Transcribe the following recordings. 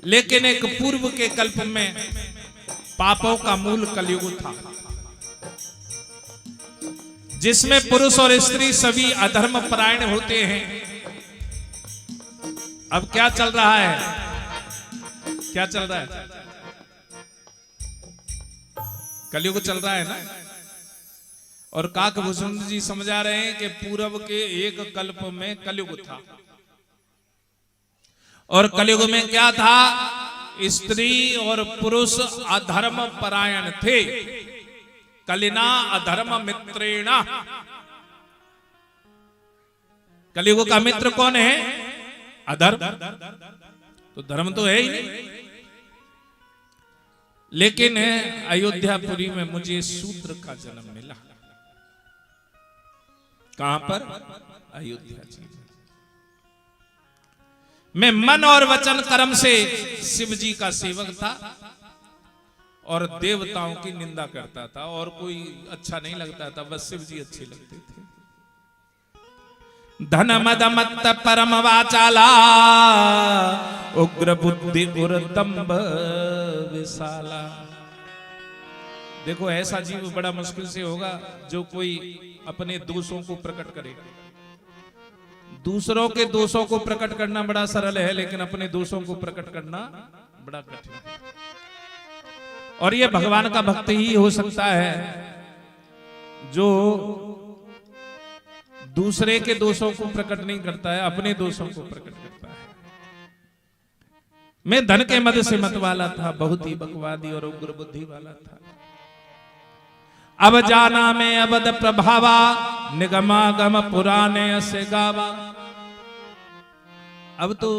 लेकिन एक पूर्व के कल्प में पापों का मूल कलयुग था, जिसमें पुरुष और स्त्री सभी अधर्म परायण होते हैं। अब क्या चल रहा है, क्या चल रहा है? कलयुग चल रहा है ना। और काकभूषण जी समझा रहे हैं कि पूर्व के एक कल्प में कलयुग था, और कलयुग में क्या था? स्त्री और पुरुष अधर्म परायण थे। कलिना अधर्म मित्रेणा। कलयुग का मित्र कौन है? अधर्म। तो धर्म तो है ही नहीं। लेकिन अयोध्यापुरी में मुझे शूद्र का जन्म मिला। कहां पर? अयोध्या जी। मैं मन और वचन कर्म से शिव जी का सेवक था और देवताओं की निंदा करता था, और कोई अच्छा नहीं लगता था, बस शिव जी अच्छे लगते थे। धन मद मत्त परम वाचाला, उग्र बुद्धि उर्दंभ विशाला। देखो, ऐसा जीव बड़ा मुश्किल से होगा जो कोई अपने दोषों को प्रकट करे। दूसरों के दोषों को प्रकट करना बड़ा सरल है, लेकिन अपने दोषों को प्रकट करना बड़ा कठिन है। और यह भगवान का भक्त ही हो सकता है जो दूसरे के दोषों को प्रकट नहीं करता है, अपने दोषों को प्रकट करता है। मैं धन के मद से मत वाला था, बहुत ही बकवादी और उग्र बुद्धि वाला था। अब जाना मैं अवध प्रभावा, निगमागम पुराने से गावा। अब तो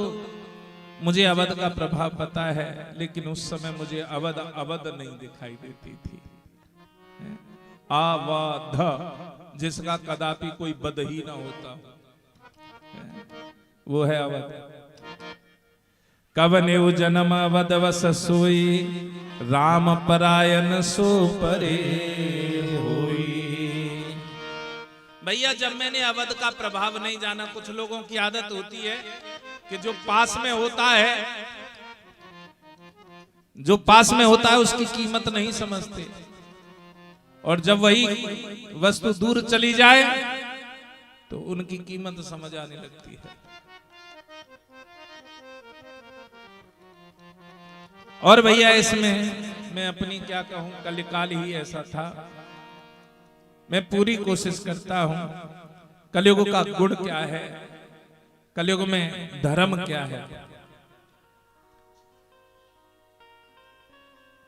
मुझे अवध का प्रभाव पता है, लेकिन उस समय मुझे अवध नहीं दिखाई देती थी। अवध, जिसका कदापि कोई बद ही ना होता, वो है अवध। कवने जन्म अवध वस सोई, राम परायण सो परे होई। भैया, जब मैंने अवध का प्रभाव नहीं जाना, कुछ लोगों की आदत होती है कि जो पास में होता है, जो पास में होता है उसकी कीमत नहीं समझते, और जब वही वस्तु दूर चली जाए तो उनकी कीमत समझ आने लगती है। और भैया, इसमें मैं अपनी क्या कहूं, कलिकाल ही ऐसा था। मैं पूरी कोशिश करता हूं कलयुग का गुण क्या है, कलयुग में धर्म क्या है,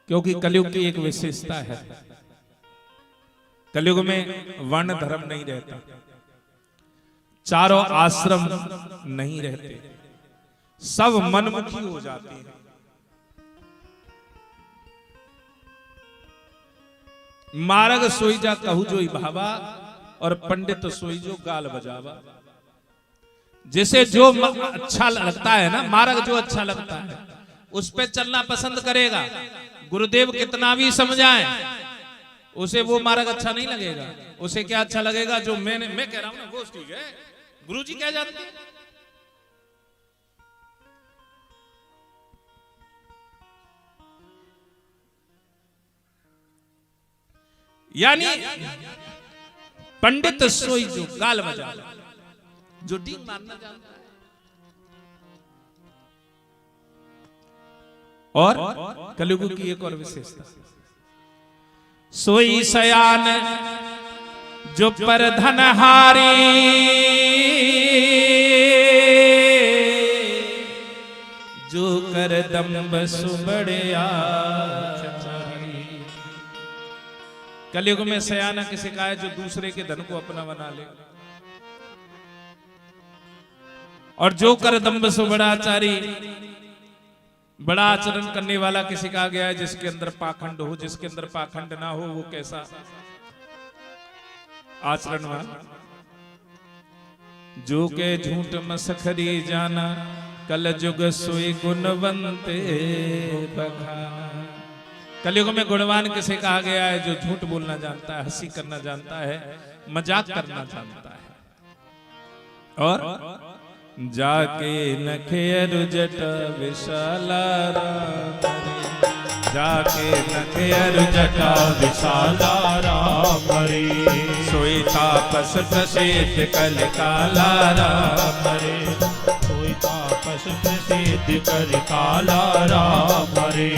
क्योंकि कलयुग की एक विशेषता है, कलयुग में वर्ण धर्म नहीं रहता, चारों आश्रम नहीं रहते, सब मनमुखी हो जाते हैं। मार्ग सोई जा कहू जोई भावा, और पंडित सोई जो गाल बजावा। जिसे जो अच्छा लगता है ना, मार्ग जो अच्छा लगता है उस पे चलना पसंद करेगा। गुरुदेव कितना भी समझाएं, उसे वो मार्ग अच्छा नहीं लगेगा। उसे क्या अच्छा लगेगा? जो मैं कह रहा हूं ना, वो ठीक है, गुरुजी क्या जानते हैं। यानी पंडित सोई जो गाल बजा, जो ठीक मानना जानता है। और कलयुग की एक और विशेषता, सोई सयान जो पर धनहारी, जो कर दम्भ सुबड़िया। कलयुग में सयाना किसी का है जो दूसरे के धन को अपना बना ले, और जो कर दम्भ सुबड़ाचारी, बड़ा आचरण करने वाला किसी का गया है जिसके अंदर पाखंड हो। जिसके अंदर पाखंड ना हो वो कैसा आचरणवान? जो के झूठ मसखरी जाना, कल जुग सोई गुणवंते बखाना। कलयुग में गुणवान किसे कहा गया है? जो झूठ बोलना जानता है, हंसी करना जानता है, मजाक करना जानता है, और जाके नखेर जट विशाला राम रे। जाके नखेर जटा विशाला राम रे। सोई तापस प्रसिद्ध कलिकाला राम रे। सोई तापस प्रसिद्ध कलिकाला राम रे।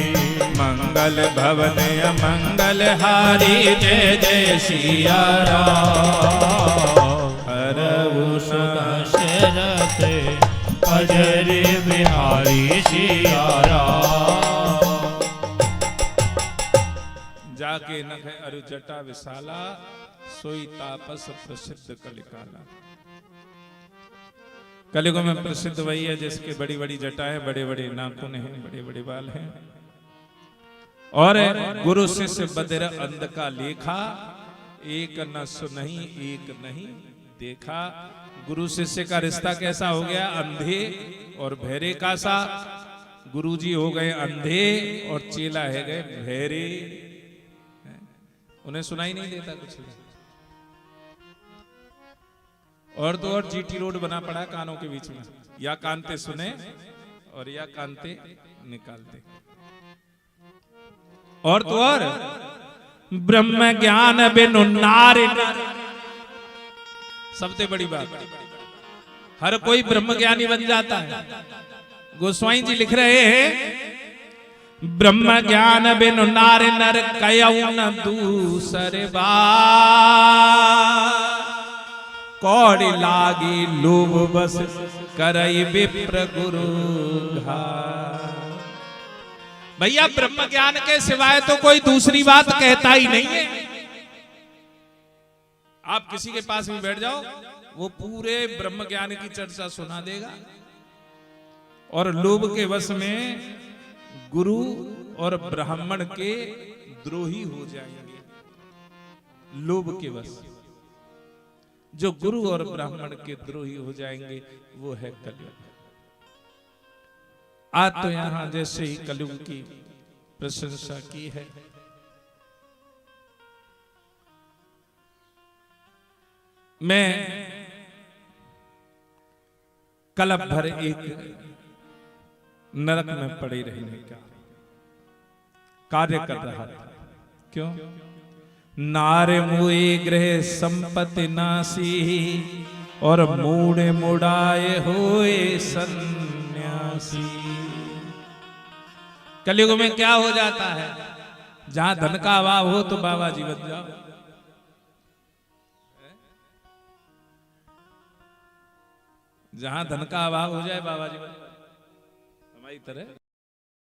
मंगल भवन अमंगल हारी जय जय सिया राम। हरऊ दशरथ अजर बिहारी सिया राम। जाके नख अरु जटा विशाला सोई तापस प्रसिद्ध कलिकाला। कलियुग में प्रसिद्ध वही है जिसके बड़ी बड़ी जटाएं, बड़े बड़े नाखून हैं, बड़े बड़े बाल हैं। और गुरु शिष्य बधिर अंध का लेखा, एक न सुनहि एक नहीं देखा। गुरु शिष्य का रिश्ता कैसा हो गया? अंधे और बहरे का सा। गुरुजी हो गए अंधे और चेला है गए बहरे, उन्हें सुनाई नहीं देता कुछ। और तो और जीटी रोड बना पड़ा कानों के बीच में, या कानते सुने और या कानते निकालते। और तो और ब्रह्म ज्ञान बिनु नारि नारि। सबसे बड़ी बात, हर कोई ब्रह्म ज्ञानी बन जाता है। गोस्वामी जी लिख रहे हैं, ब्रह्म ज्ञान बिनु नारि नर कयऊ न दूसरे बार। कौड़ी लागी लोभ बस करई विप्र गुरु घार। भैया ब्रह्म ज्ञान के सिवाय तो कोई दूसरी बात कहता ही नहीं है। आप किसी के पास भी बैठ जाओ, वो पूरे ब्रह्म ज्ञान की चर्चा सुना देगा। और लोभ के वश में गुरु और ब्राह्मण के द्रोही हो जाएंगे। लोभ के वश जो गुरु और ब्राह्मण के द्रोही हो जाएंगे वो है कलयुग। आज तो यहां जैसे ही कलयुग की प्रशंसा की है, मैं कलप भर एक नरक में पड़े रहने का कार्य कर रहा था। क्यों? नारे मुए ग्रह संपत्ति नासी और मूढ़े मुड़ाए हुए सन्यासी। कलयुग में क्या हो जाता है? जहां धन का अभाव हो तो बाबा जी बन जाओ। जहां धन का अभाव हो जाए बाबा जी बन जाओ। हमारी तरह